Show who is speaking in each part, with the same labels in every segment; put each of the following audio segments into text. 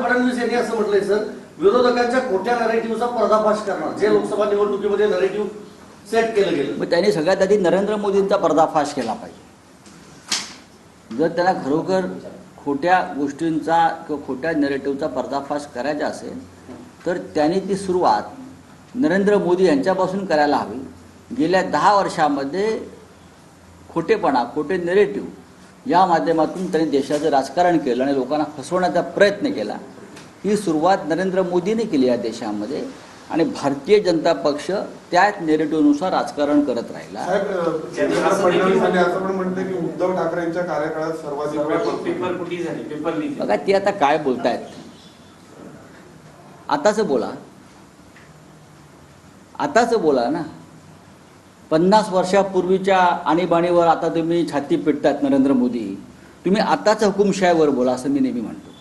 Speaker 1: फडणवीस यांनी असं म्हटलंय सर, विरोधकांच्या खोट्या नरेटिव्हचा पर्दाफाश करणार, जे लोकसभा निवडणुकीमध्ये नरेटिव्ह सेट केलं गेलं.
Speaker 2: मग त्यांनी सगळ्यात आधी नरेंद्र मोदींचा पर्दाफाश केला पाहिजे. जर त्यांना खरोखर खोट्या गोष्टींचा किंवा खोट्या नरेटिव्हचा पर्दाफाश करायचा असेल तर त्यांनी ती सुरुवात नरेंद्र मोदी यांच्यापासून करायला हवी. गेल्या 10 वर्षामध्ये खोटेपणा, खोटे नरेटिव्ह या माध्यमातून त्यांनी देशाचं राजकारण केलं आणि लोकांना फसवण्याचा प्रयत्न केला. ही सुरुवात नरेंद्र मोदीने केली या देशामध्ये आणि भारतीय जनता पक्ष त्याच नेरेटिव्हनुसार राजकारण करत राहिला.
Speaker 3: उद्धव ठाकरेंच्या कार्यकाळात सर्वाधिक पेपर फुटी झाली, पेपर लीक.
Speaker 2: बघा ते आता काय बोलतायत, आताच बोला ना. 50 वर्षापूर्वीच्या आणीबाणीवर आता तुम्ही छाती पिटतात नरेंद्र मोदी. तुम्ही आताच हुकुमशाहीवर बोला असं मी नेहमी म्हणतो.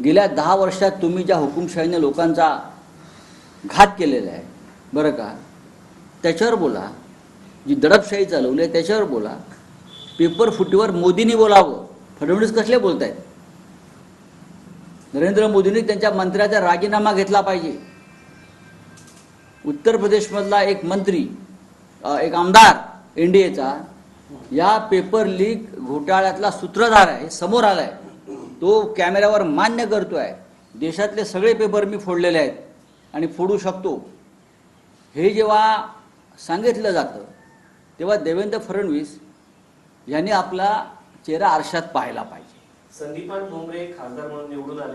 Speaker 2: गेल्या 10 वर्षात तुम्ही ज्या हुकुमशाहीने लोकांचा घात केलेला आहे बरं का, त्याच्यावर बोला. जी दडपशाही चालवली आहे त्याच्यावर बोला. पेपर फुटीवर मोदींनी बोलावं, फडणवीस कसले बोलत आहेत. नरेंद्र मोदींनी त्यांच्या मंत्र्याचा राजीनामा घेतला पाहिजे. उत्तर प्रदेशमधला एक मंत्री, एक आमदार एनडीएचा या पेपर लीक घोटाळ्यातला सूत्रधार आहे, समोर आलाय. तो कॅमेऱ्यावर मान्य करतोय देशातले सगळे पेपर मी फोडलेले आहेत आणि फोडू शकतो. हे जेव्हा सांगितलं जातं तेव्हा देवेंद्र फडणवीस यांनी आपला चेहरा आरशात पाहायला पाहिजे.
Speaker 4: संदीपान भुमरे खासदार म्हणून निवडून आले.